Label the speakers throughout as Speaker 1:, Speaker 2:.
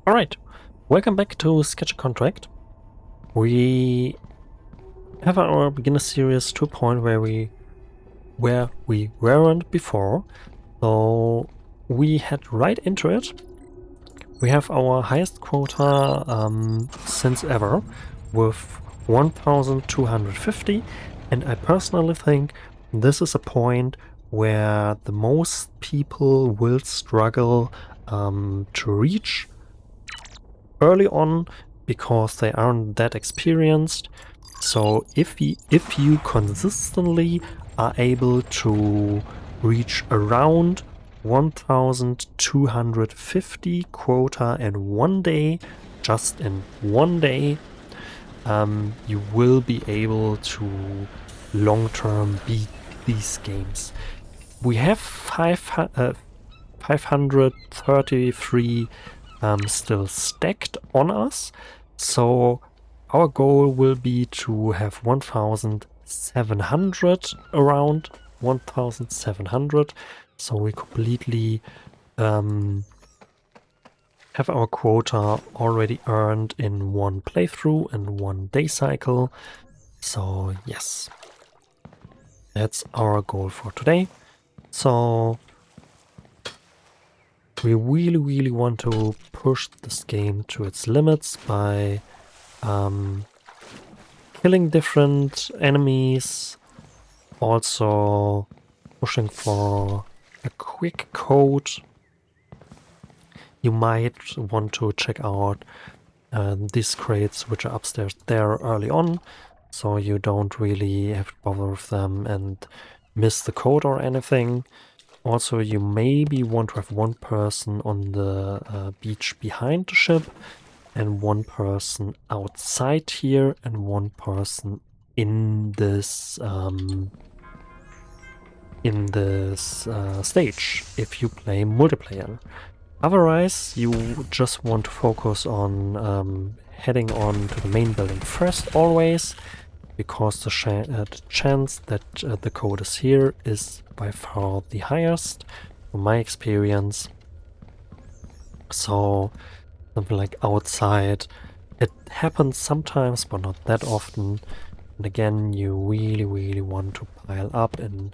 Speaker 1: Alright, welcome back to Sketchy Contract. We have our beginner series to a point where we weren't before, so we head right into it. We have our highest quota since ever with 1250, and I personally think this is a point where the most people will struggle to reach early on because they aren't that experienced. So if you consistently are able to reach around 1250 quota in one day, just in one day, you will be able to long-term beat these games. We have 533 still stacked on us, so our goal will be to have 1700, around 1700, so we completely have our quota already earned in one playthrough and one day cycle. So yes, that's our goal for today. So we really want to push this game to its limits by killing different enemies, also pushing for a quick code. You might want to check out these crates which are upstairs there early on, so you don't really have to bother with them and miss the code or anything. Also, you maybe want to have one person on the beach behind the ship, and one person outside here, and one person in this stage if you play multiplayer. Otherwise, you just want to focus on heading on to the main building first always, because the chance that the code is here is by far the highest, from my experience. So something like outside, it happens sometimes, but not that often. And again, you really want to pile up in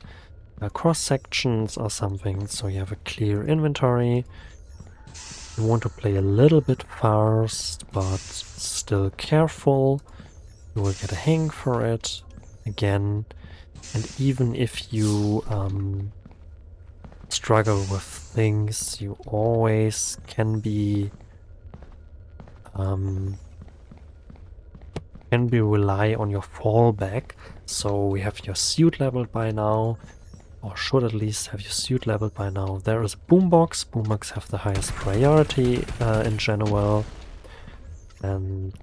Speaker 1: cross sections or something, so you have a clear inventory. You want to play a little bit fast, but still careful. You will get a hang for it again, and even if you struggle with things, you always can be rely on your fallback. So we have your suit leveled by now, or should at least have your suit leveled by now. There is a boombox. Boombox have the highest priority in general, and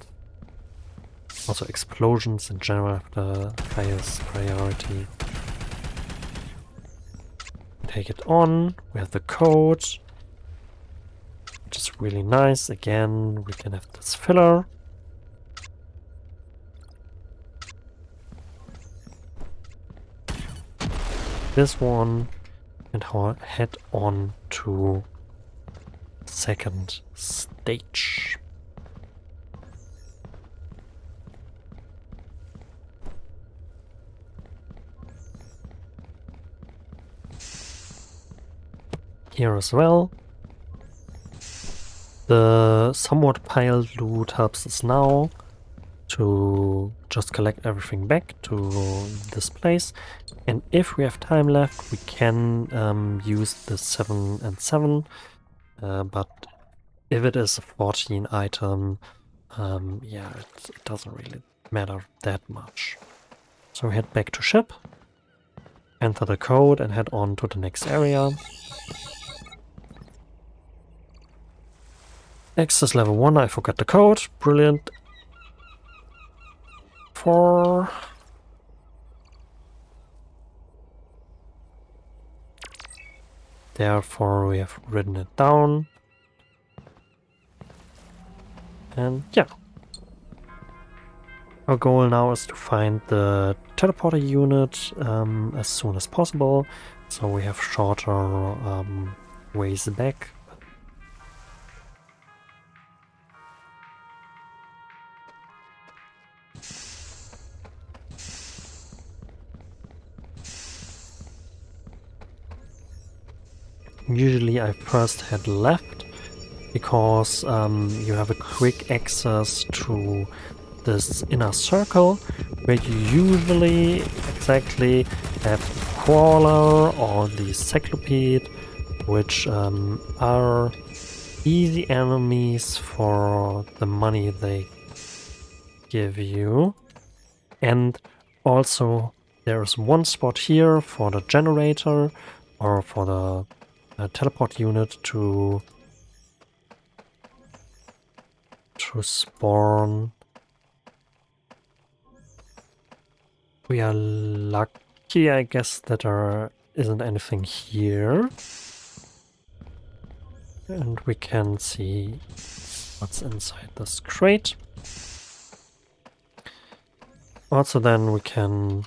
Speaker 1: also explosions in general have the highest priority. Take it on. We have the code, which is really nice. Again, we can have this filler. This one, and head on to second stage. Here as well. The somewhat piled loot helps us now to just collect everything back to this place, and if we have time left, we can use the 7 and 7, but if it is a 14 item, yeah, it doesn't really matter that much. So we head back to ship, enter the code, and head on to the next area. Access level 1, I forgot the code, brilliant. 4. Therefore we have written it down. And yeah. Our goal now is to find the teleporter unit as soon as possible, so we have shorter ways back. Usually I first head left because you have a quick access to this inner circle where you usually exactly have the crawler or the cyclopede, which are easy enemies for the money they give you. And also there's one spot here for the generator or for the teleport unit to spawn. We are lucky, I guess, that there isn't anything here. And we can see what's inside this crate. Also then we can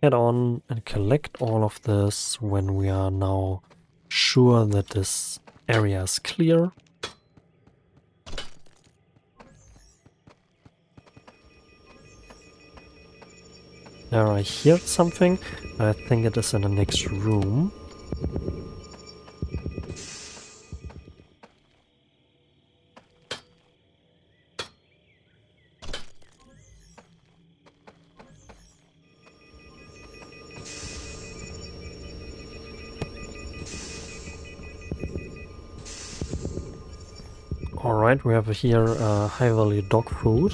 Speaker 1: head on and collect all of this when we are now sure that this area is clear. There I heard something, but I think it is in the next room. Alright, we have here high value dog food,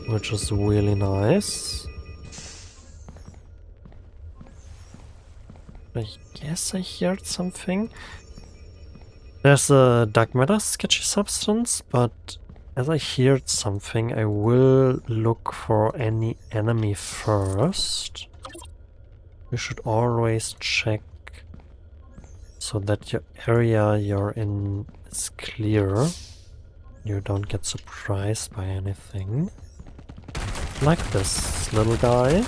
Speaker 1: which is really nice. I guess I heard something. There's a dark matter sketchy substance, but as I heard something, I will look for any enemy first. You should always check so that your area you're in is clear. You don't get surprised by anything. Like this little guy.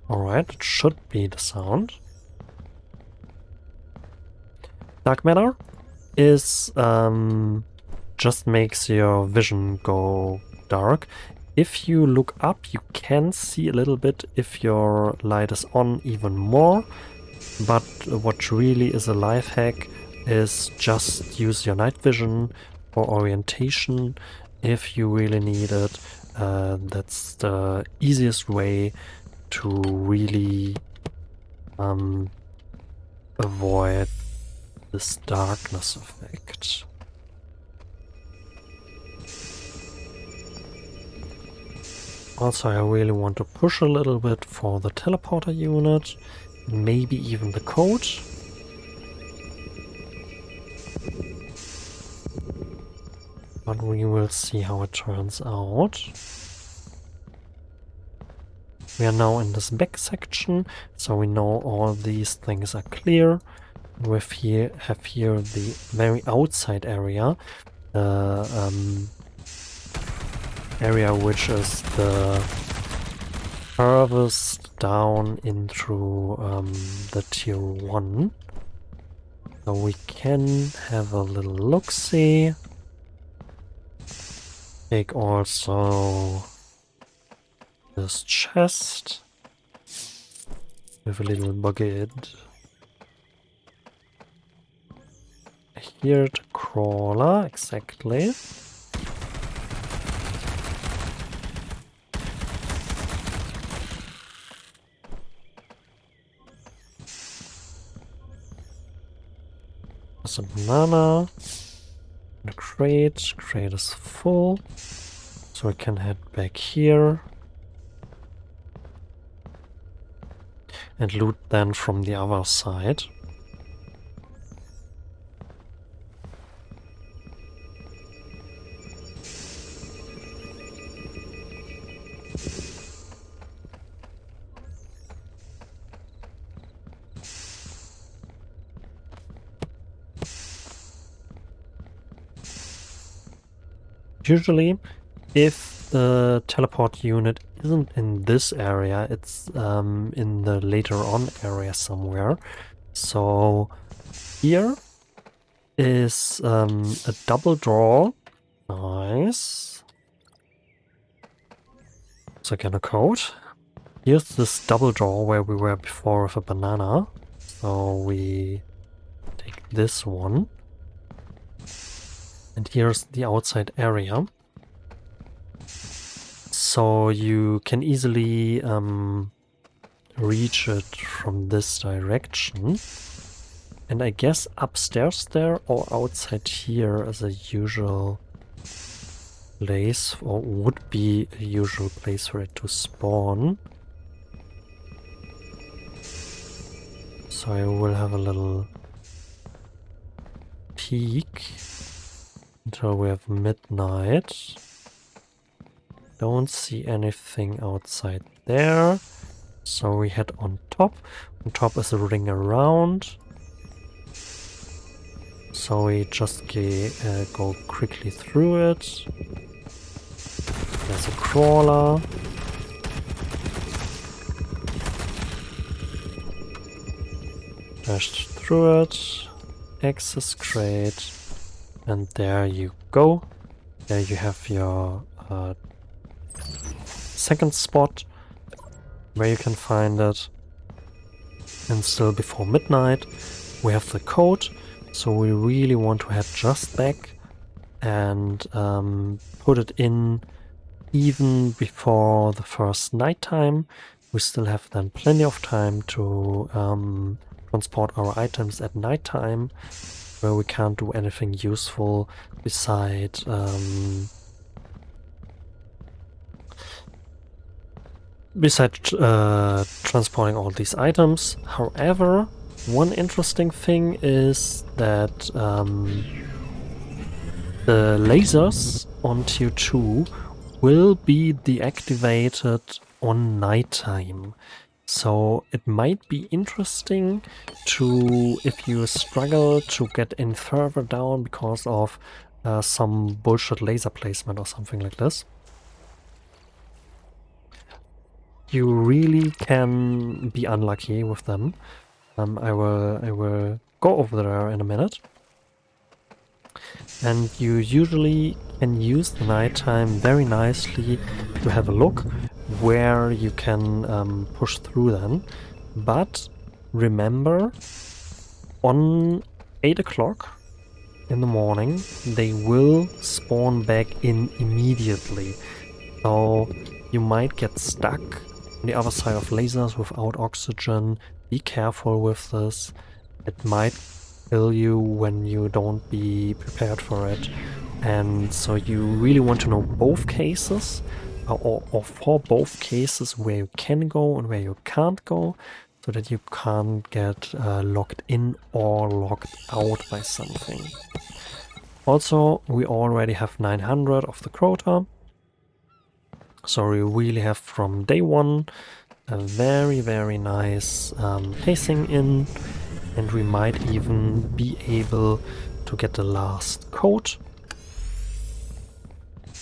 Speaker 1: Alright, it should be the sound. Dark matter is just makes your vision go dark. If you look up, you can see a little bit if your light is on even more. But what really is a life hack is just use your night vision for orientation if you really need it. That's the easiest way to really avoid this darkness effect. Also, I really want to push a little bit for the teleporter unit, maybe even the code. But we will see how it turns out. We are now in this back section, so we know all these things are clear. We have here the very outside area, area which is the furthest down into the tier 1. So we can have a little look-see. Take also this chest with a little bucket. Here the crawler, exactly. There's a banana. The crate. Crate is full. So we can head back here. And loot then from the other side. Usually, if the teleport unit isn't in this area, it's in the later on area somewhere. So here is a double draw. Nice. So again a code. Here's this double door where we were before with a banana. So we take this one. And here's the outside area. So you can easily reach it from this direction. And I guess upstairs there or outside here is a usual place, or would be a usual place for it to spawn. So I will have a little peek until we have midnight. Don't see anything outside there. So we head on top. On top is a ring around. So we just go quickly through it. There's a crawler. Dashed through it. Access crate. And there you go. There you have your second spot where you can find it. And still before midnight we have the code. So we really want to head just back and put it in even before the first nighttime. We still have then plenty of time to transport our items at nighttime, where we can't do anything useful beside transporting all these items. However, one interesting thing is that the lasers on tier 2 will be deactivated on nighttime. So it might be interesting to, if you struggle to get in further down because of some bullshit laser placement or something like this, you really can be unlucky with them. I will go over there in a minute. And you usually can use the nighttime very nicely to have a look where you can push through then. But remember, on 8 o'clock in the morning, they will spawn back in immediately. So you might get stuck on the other side of lasers without oxygen. Be careful with this. It might kill you when you don't be prepared for it. And so you really want to know both cases, or for both cases, where you can go and where you can't go, so that you can't get locked in or locked out by something. Also, we already have 900 of the quota. So we really have from day one a very nice pacing in, and we might even be able to get the last code,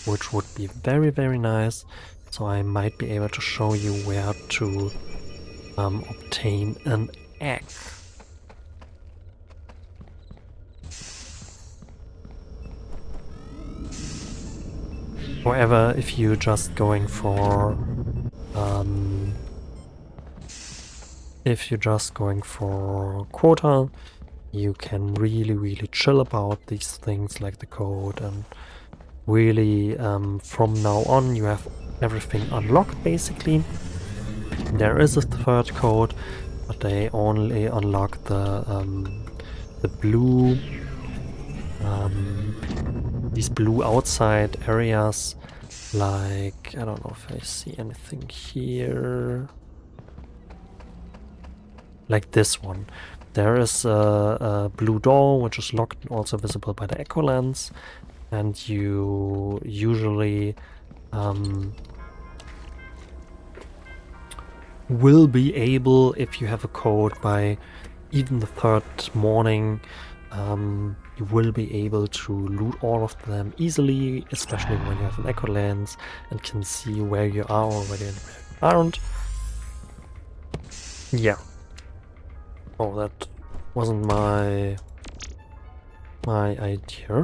Speaker 1: which would be very nice. So I might be able to show you where to obtain an egg. However, if you're just going for quota, you can really chill about these things like the code, and really from now on you have everything unlocked basically. There is a third code, but they only unlock the blue these blue outside areas, like, I don't know if I see anything here, like this one. There is a blue door which is locked and also visible by the echo lens, and you usually will be able, if you have a code by even the third morning, you will be able to loot all of them easily, especially when you have an echo lens and can see where you are or where you aren't. Yeah. Oh, that wasn't my idea.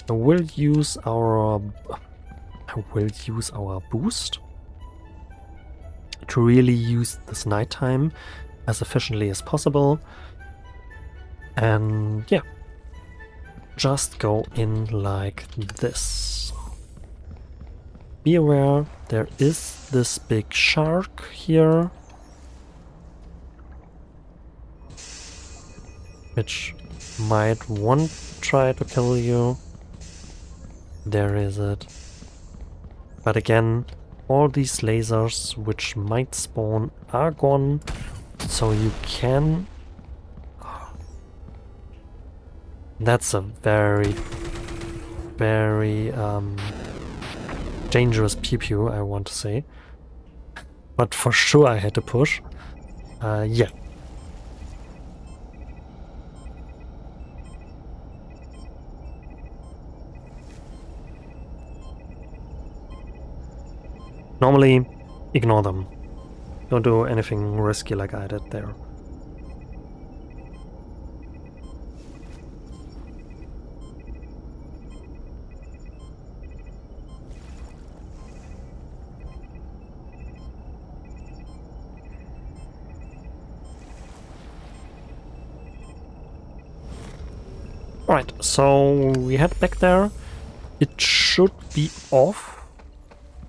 Speaker 1: I will use our boost to really use this nighttime as efficiently as possible. And yeah, just go in like this. Be aware, there is this big shark here, which might try to kill you. There is it. But again, all these lasers which might spawn are gone, so you can... That's a very, very dangerous pew-pew, I want to say. But for sure I had to push. Yeah. Normally, ignore them. Don't do anything risky like I did there. Right, so we head back there. It should be off.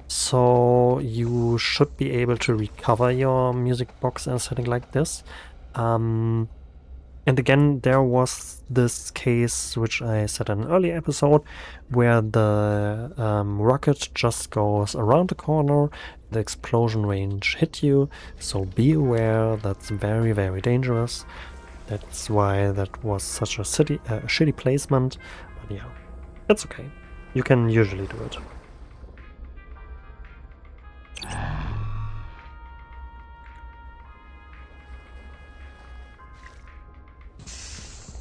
Speaker 1: So you should be able to recover your music box and something like this. And again, there was this case, which I said in an earlier episode, where the rocket just goes around the corner, the explosion range hit you, so be aware, that's very, very dangerous. That's why that was such a shitty placement, but yeah, it's okay. You can usually do it.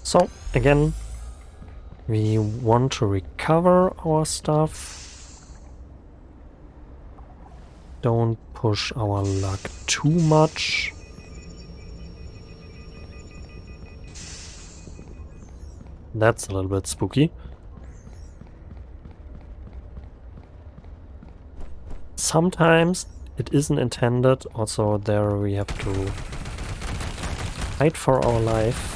Speaker 1: So, again, we want to recover our stuff. Don't push our luck too much. That's a little bit spooky. Sometimes it isn't intended, also there we have to fight for our life.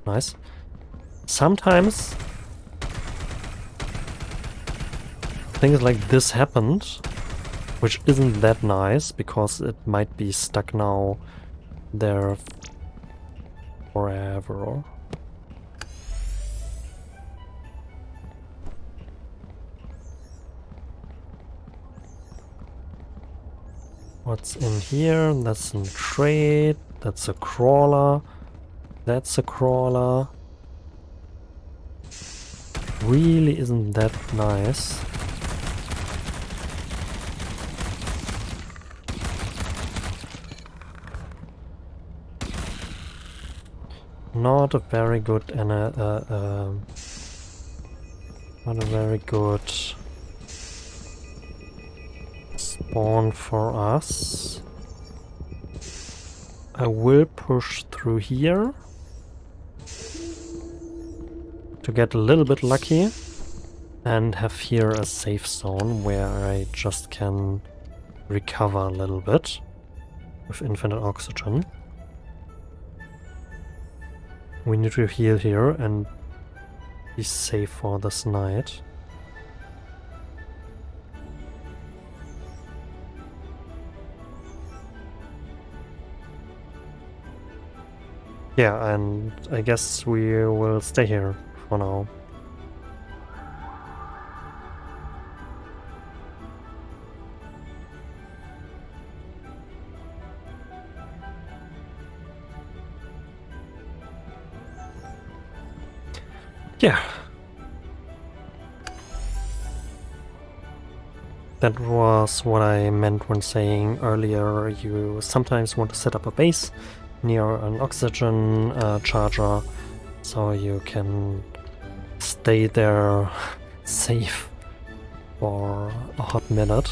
Speaker 1: Nice. Sometimes things like this happened, which isn't that nice, because it might be stuck now there forever. What's in here? That's a trade. That's a crawler. That's a crawler. Really isn't that nice. Not a very good not a very good spawn for us. I will push through here to get a little bit lucky and have here a safe zone where I just can recover a little bit with infinite oxygen. We need to heal here and be safe for this night. Yeah, and I guess we will stay here for now. Yeah. That was what I meant when saying earlier you sometimes want to set up a base near an oxygen charger so you can stay there safe for a hot minute.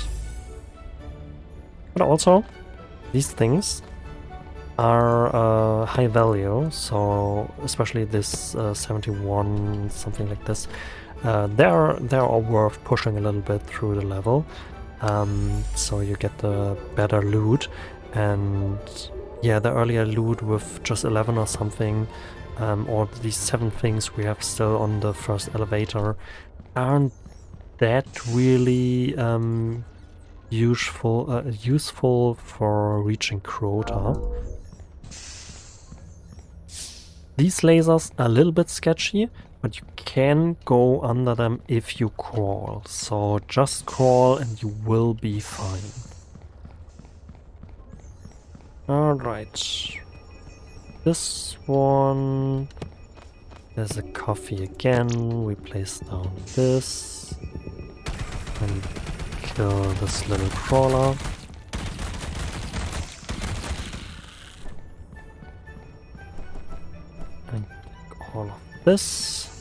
Speaker 1: But also, these things are high value, so especially this 71, something like this, they're all worth pushing a little bit through the level, so you get the better loot. And yeah, the earlier loot with just 11 or something, or these 7 things we have still on the first elevator, aren't that really useful for reaching Quota. These lasers are a little bit sketchy, but you can go under them if you crawl. So just crawl and you will be fine. Alright. This one... There's a coffee again. We place down this. And kill this little crawler. And take all of this.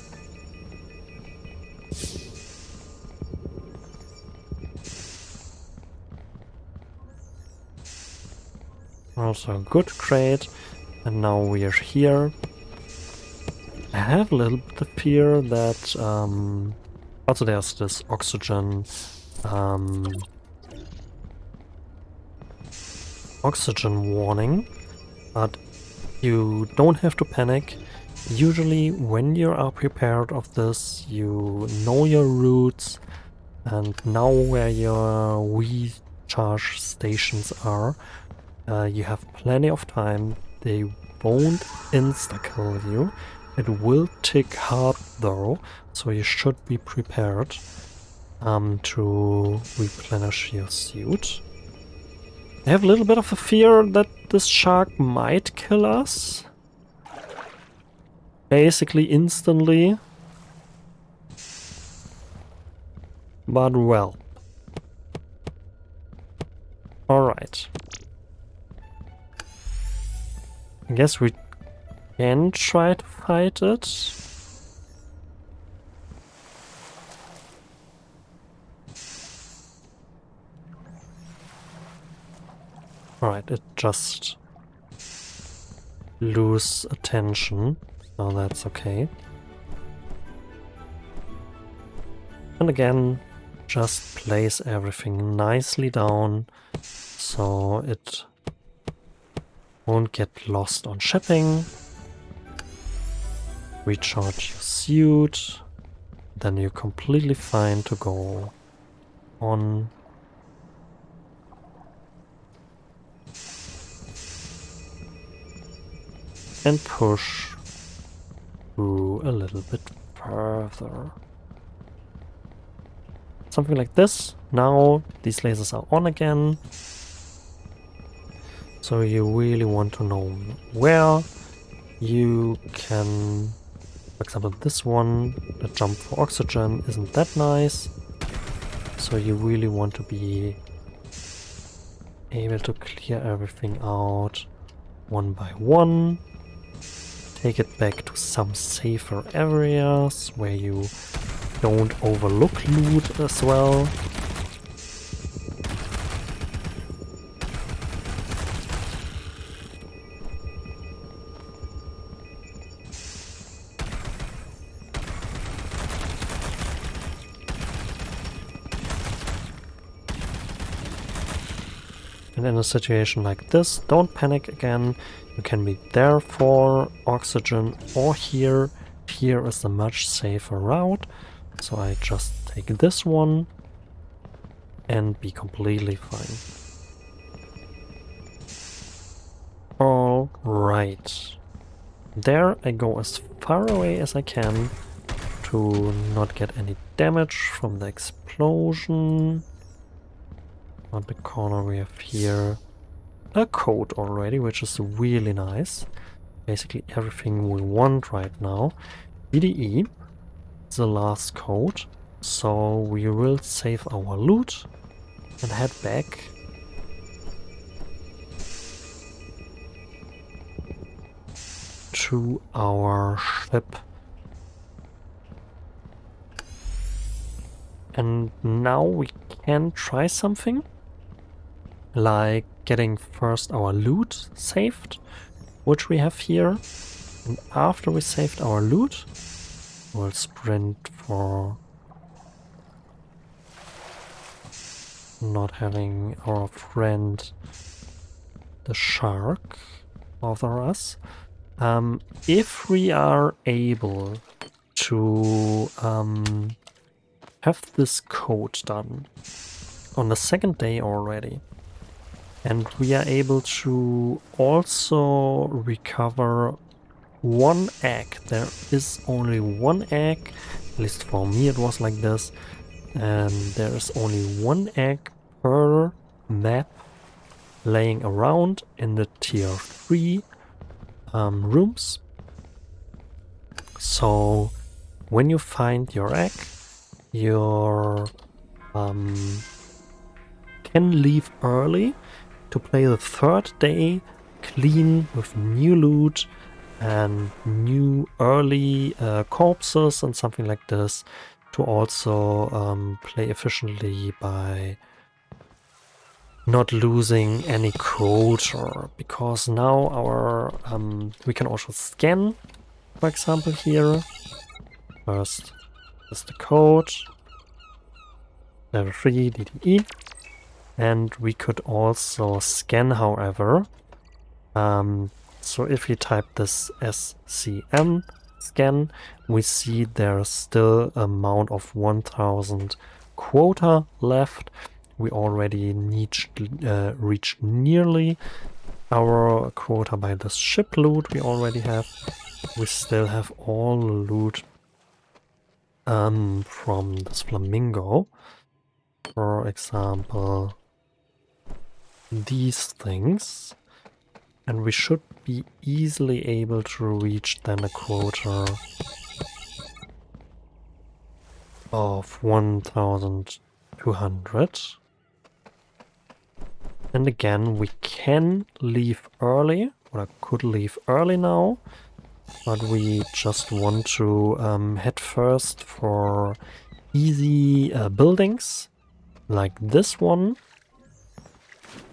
Speaker 1: Also a good crate. And now we are here. I have a little bit of fear that also there's this oxygen warning, but you don't have to panic. Usually when you are prepared of this, you know your routes and know where your recharge stations are. You have plenty of time. They won't insta-kill you. It will tick hard though, so you should be prepared to replenish your suit. I have a little bit of a fear that this shark might kill us. Basically instantly. But well. Alright. I guess we can try to fight it. Alright, it just lose attention, so that's okay. And again, just place everything nicely down so it won't get lost on shipping. Recharge your suit, then you're completely fine to go on. And push through a little bit further. Something like this. Now these lasers are on again. So you really want to know where you can, for example, this one, the jump for oxygen isn't that nice. So you really want to be able to clear everything out one by one. Take it back to some safer areas where you don't overlook loot as well. And in a situation like this, don't panic again. You can be there for oxygen or here. Here is the much safer route. So I just take this one and be completely fine. Alright. There I go as far away as I can to not get any damage from the explosion. On the corner we have here a code already, which is really nice. Basically everything we want right now. BDE is the last code, so we will save our loot and head back. To our ship. And now we can try something. Like getting first our loot saved, which we have here. And after we saved our loot, We'll sprint for not having our friend the shark bother us. If we are able to have this code done on the second day already, and we are able to also recover one egg. There is only one egg, at least for me it was like this. There is only one egg per map laying around in the tier 3 rooms. So when you find your egg, you can leave early to play the third day clean with new loot and new early corpses and something like this, to also play efficiently by not losing any quota, because now our we can also scan, for example, here. First is the code, level 3 DDE, and we could also scan, however. So if you type this SCM scan, we see there's still amount of 1000 quota left. We already reached nearly our quota by this ship loot we already have. We still have all the loot from this flamingo. For example, these things. And we should be easily able to reach then a quota of 1200. And again, we can leave early, or I could leave early now, but we just want to head first for easy buildings, like this one.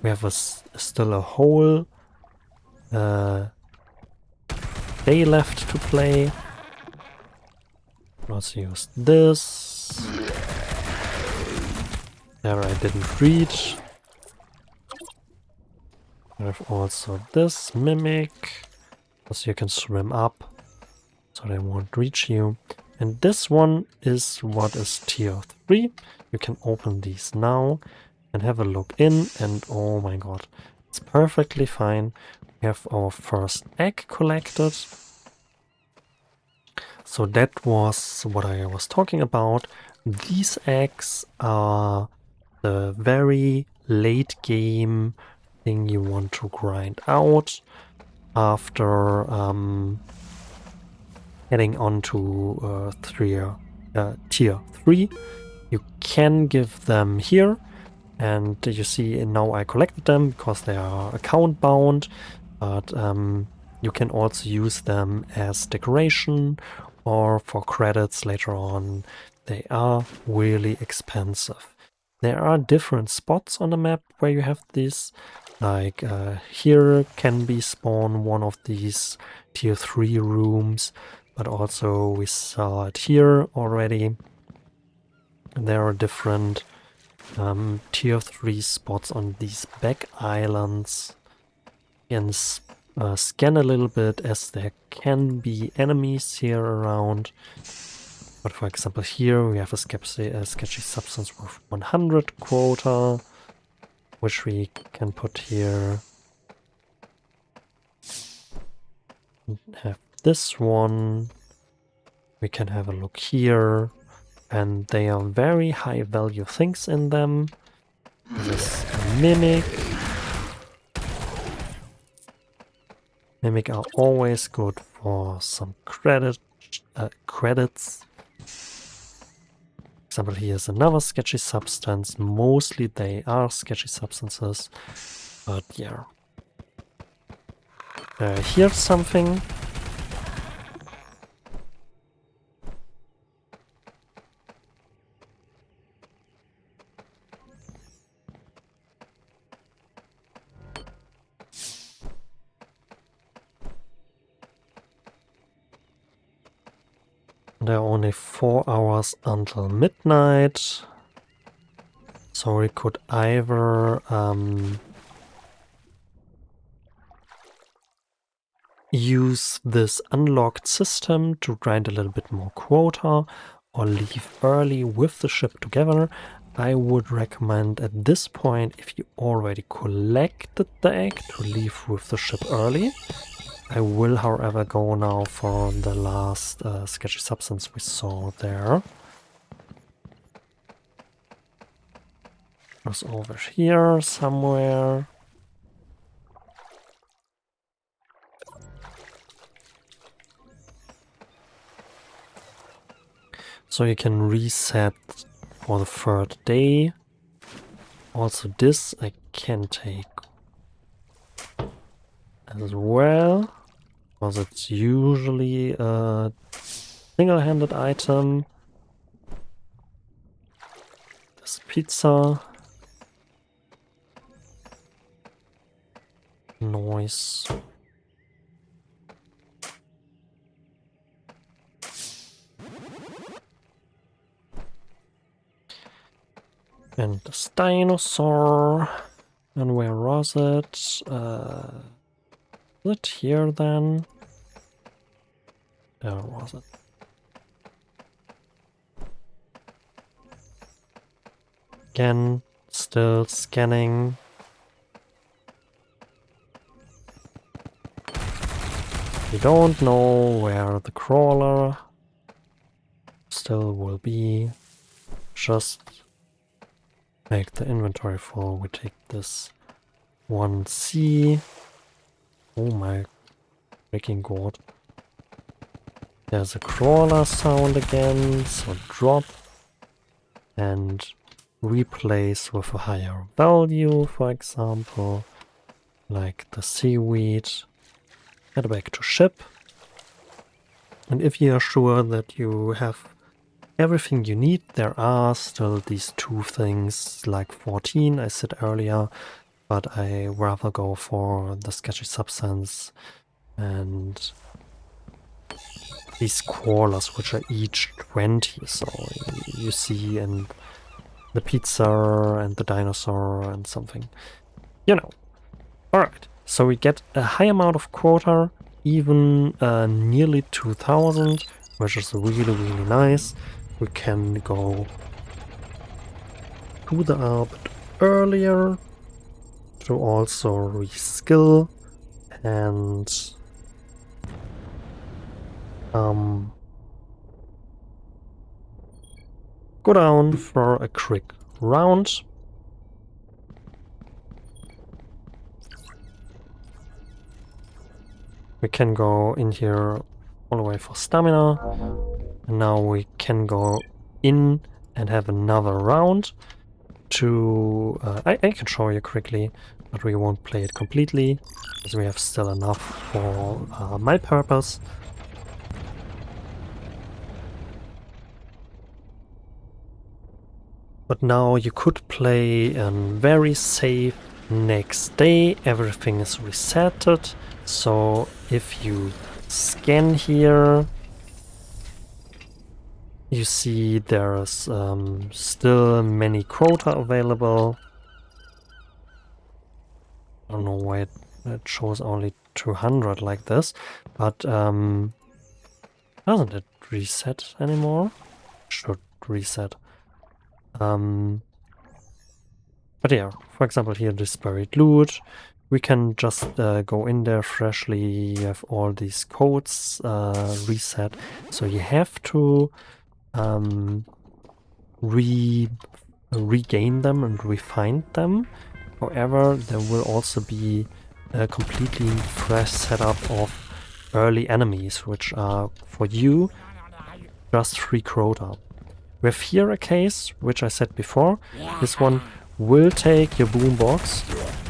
Speaker 1: We have still a whole day left to play. Let's use this. There I didn't reach. I have also this mimic, so you can swim up, so they won't reach you. And this one is what is tier 3. You can open these now and have a look in, and oh my god, it's perfectly fine. We have our first egg collected. So that was what I was talking about. These eggs are the very late game thing you want to grind out after heading on to tier 3. You can give them here, and you see now I collected them because they are account bound, but you can also use them as decoration or for credits later on. They are really expensive. There are different spots on the map where you have this, like here can be spawned one of these tier 3 rooms, but also we saw it here already. There are different tier 3 spots on these back islands. You can scan a little bit, as there can be enemies here around. But for example, here we have a sketchy substance worth 100 quota, which we can put here. We have this one. We can have a look here, and they are very high value things in them. This is a mimic. Mimic are always good for some credits. For example, here's another sketchy substance. Mostly they are sketchy substances, but yeah. Here's something. There are only 4 hours until midnight. So we could either use this unlocked system to grind a little bit more quota or leave early with the ship together. I would recommend at this point, if you already collected the egg, to leave with the ship early. I will, however, go now for the last sketchy substance we saw there. It was over here somewhere. So you can reset for the 3rd day. Also this I can take as well, because it's usually a single-handed item. This pizza. Noise. And this dinosaur. And where was it? Was it here then? There was it. Again, still scanning. We don't know where the crawler still will be. Just make the inventory full. We take this 1C. Oh my freaking god. There's a crawler sound again, so drop and replace with a higher value, for example, like the seaweed. Head back to ship. And if you are sure that you have everything you need, there are still these 2 things like 14 I said earlier, but I rather go for the sketchy substance and these crawlers, which are each 20. So you see in the pizza and the dinosaur and something, you know. Alright, so we get a high amount of quota, even nearly 2000, which is really nice. We can go to the arbit earlier to also reskill and go down for a quick round. We can go in here all the way for stamina. And now we can go in and have another round to... I can show you quickly, but we won't play it completely, because we have still enough for my purpose. But now you could play very safe next day. Everything is resetted. So if you scan here, you see there's still many quota available. I don't know why it shows only 200 like this, but doesn't it reset anymore? Should reset. But yeah, for example here, this buried loot. We can just go in there freshly. You have all these codes reset. So you have to regain them and refine them. However, there will also be a completely fresh setup of early enemies, which are for you just 3 quota. We have here a case, which I said before. This one will take your boombox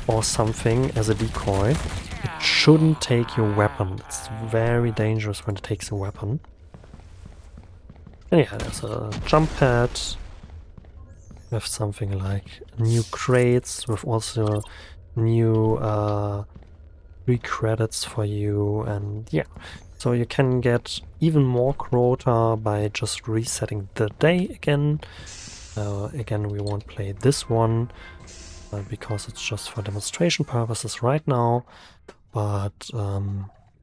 Speaker 1: or something as a decoy. It shouldn't take your weapon. It's very dangerous when it takes a weapon. And yeah, there's a jump pad. We have something like new crates with also new 3 credits for you, and yeah. So you can get even more quota by just resetting the day again. Again, we won't play this one because it's just for demonstration purposes right now. But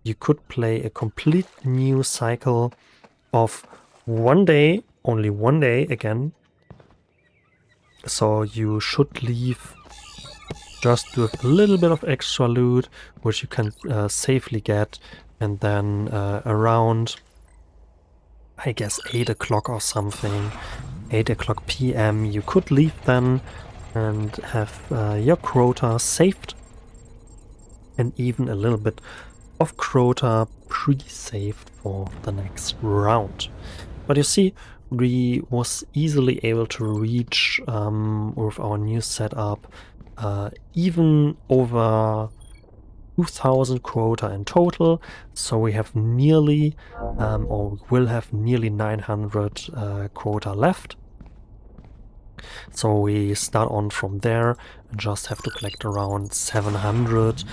Speaker 1: you could play a complete new cycle of one day, only one day again. So you should leave just with a little bit of extra loot, which you can safely get, and then around, I guess, 8 o'clock or something, 8 o'clock PM, you could leave then and have your quota saved, and even a little bit of quota pre-saved for the next round. But you see, we was easily able to reach with our new setup even over 2000 quota in total. So we have nearly, or will have nearly 900 quota left. So we start on from there and just have to collect around 700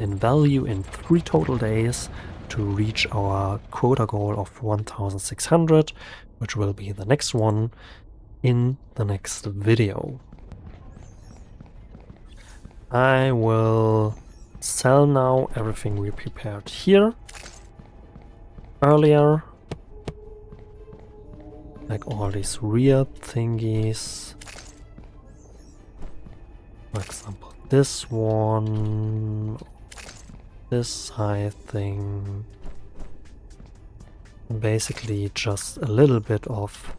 Speaker 1: in value in 3 total days to reach our quota goal of 1600, which will be the next one in the next video. I will sell now everything we prepared here earlier, like all these weird thingies. For example, this one, this side thing. Basically just a little bit of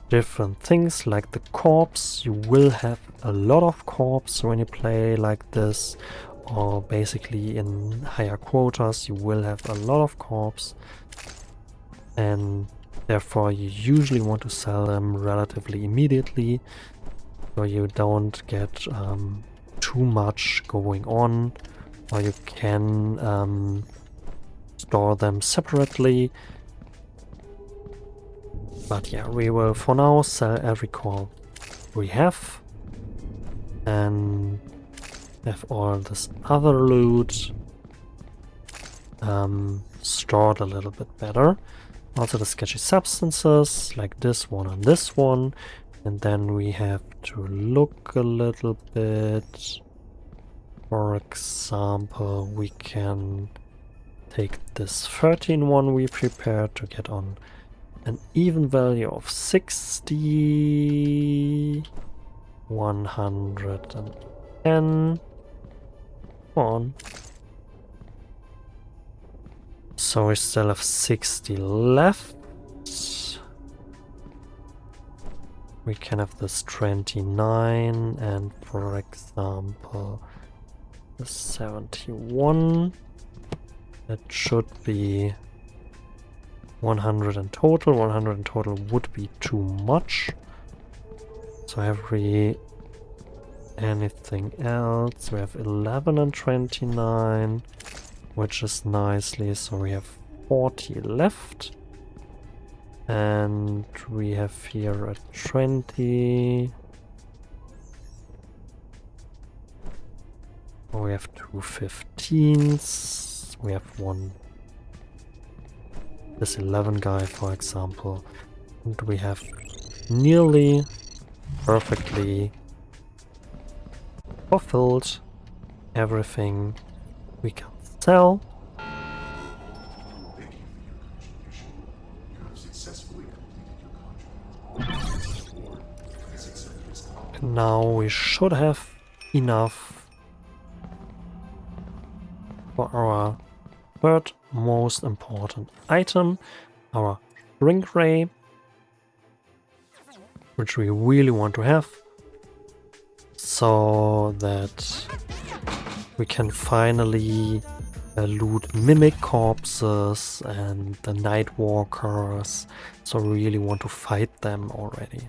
Speaker 1: different things, like the corpse. You will have a lot of corpse when you play like this, or basically in higher quotas you will have a lot of corpse, and therefore you usually want to sell them relatively immediately so you don't get too much going on, or you can store them separately. But yeah, we will for now sell every core we have and have all this other loot stored a little bit better. Also the sketchy substances, like this one and this one. And then we have to look a little bit. For example, we can take this 13 one we prepared to get on an even value of 60, 110. On. So we still have 60 left. We can have this 29 and, for example, the 71. That should be 100 in total. 100 in total would be too much. So anything else, we have 11 and 29, which is nicely, so we have 40 left. And we have here a 20. We have 2 15s. We have one, this 11 guy, for example. And we have nearly perfectly fulfilled everything we can sell. And now we should have enough for our third most important item, our shrink ray, which we really want to have, so that we can finally loot mimic corpses and the night walkers. So we really want to fight them already.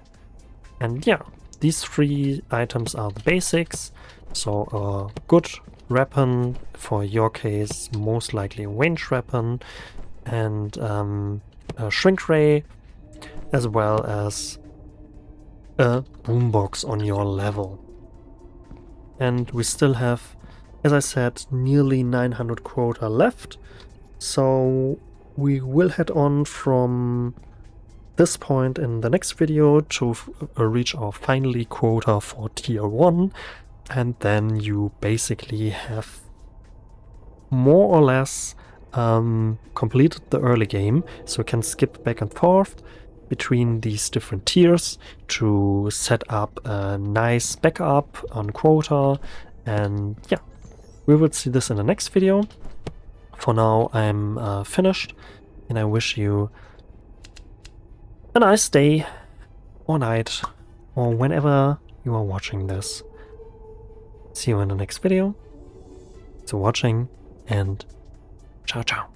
Speaker 1: And yeah, these 3 items are the basics. So a good weapon, for your case most likely a range weapon, and a shrink ray, as well as a boombox on your level. and we still have, as I said, nearly 900 quota left. So we will head on from this point in the next video to reach our finally quota for tier 1, and then you basically have more or less completed the early game, so you can skip back and forth between these different tiers to set up a nice backup on quota. And yeah, we will see this in the next video. For now, I'm finished, and I wish you a nice day or night or whenever you are watching this. See you in the next video. Thanks for watching, and ciao ciao.